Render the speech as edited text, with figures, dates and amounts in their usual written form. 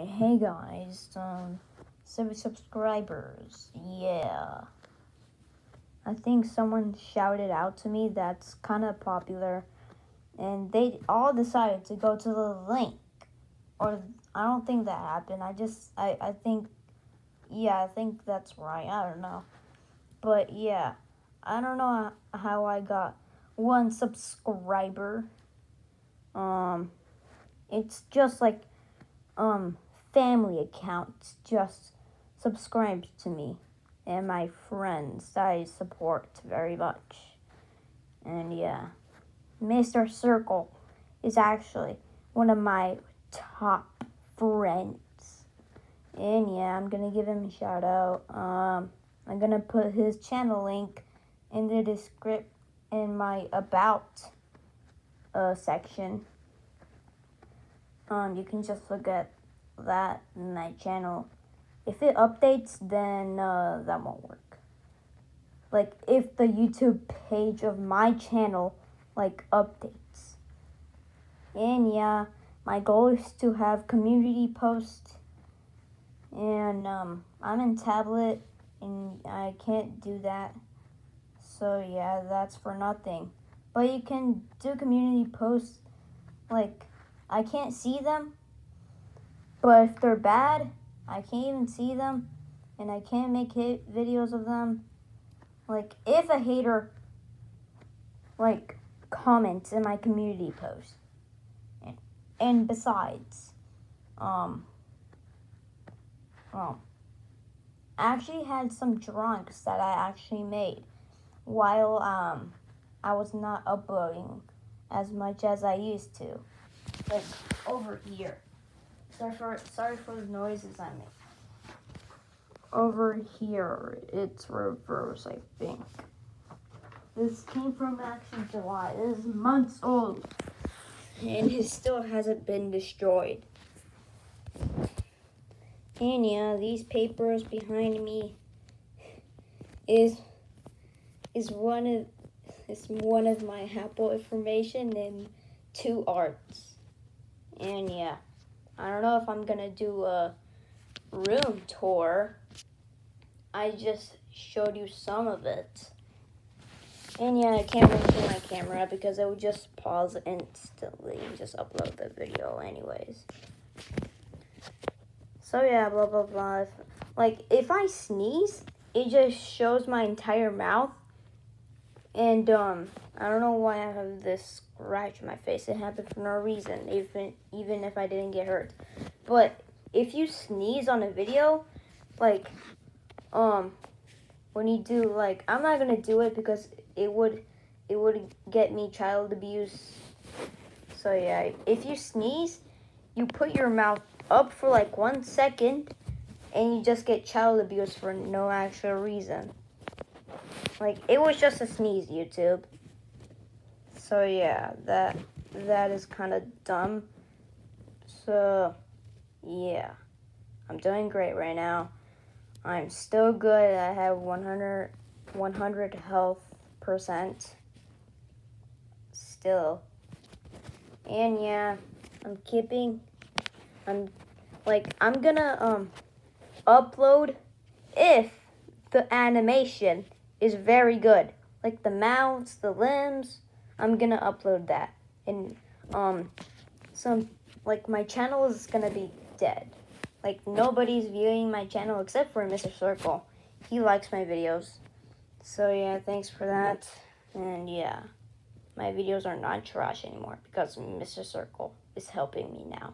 Hey guys, 7 subscribers, yeah. I think someone shouted out to me that's kind of popular, and they all decided to go to the link, or I don't think that happened, I think, yeah, I think that's right, I don't know, but yeah, I don't know how I got 1 subscriber, it's just like, family accounts just subscribed to me and my friends that I support very much. And yeah, Mr. Circle is actually one of my top friends. And yeah, I'm gonna give him a shout out. I'm gonna put his channel link in the description in my about section. You can just look at that in my channel. If it updates, then that won't work. Like if the YouTube page of my channel like updates. And yeah, my goal is to have community posts. And I'm in tablet and I can't do that. So yeah, that's for nothing. But you can do community posts. Like I can't see them. But if they're bad, I can't even see them, and I can't make videos of them. Like, if a hater, like, comments in my community post, and besides, I actually had some drawings that I actually made while, I was not uploading as much as I used to. Like, over here. Sorry for the noises I make. Over here, it's reverse, I think. This came from actually July. It is months old. And it still hasn't been destroyed. And yeah, these papers behind me is one of my Apple information and 2 arts. And yeah, I don't know if I'm gonna do a room tour. I just showed you some of it. And yeah, I can't really see my camera because it would just pause instantly and just upload the video anyways. So yeah, blah blah blah. Like if I sneeze, it just shows my entire mouth. And I don't know why I have this scratch on my face. It happened for no reason, even if I didn't get hurt. But if you sneeze on a video, like when you do, like, I'm not gonna do it because it would get me child abuse. So yeah, if you sneeze, you put your mouth up for like 1 second and you just get child abuse for no actual reason. Like, it was just a sneeze, YouTube. So yeah, that is kind of dumb. So yeah, I'm doing great right now. I'm still good. I have 100 health percent still. And yeah, I'm gonna upload if the animation is very good. Like the mouths, the limbs, I'm gonna upload that. And my channel is gonna be dead. Like, nobody's viewing my channel except for Mr. Circle. He likes my videos. So yeah, thanks for that. And yeah, my videos are not trash anymore because Mr. Circle is helping me now.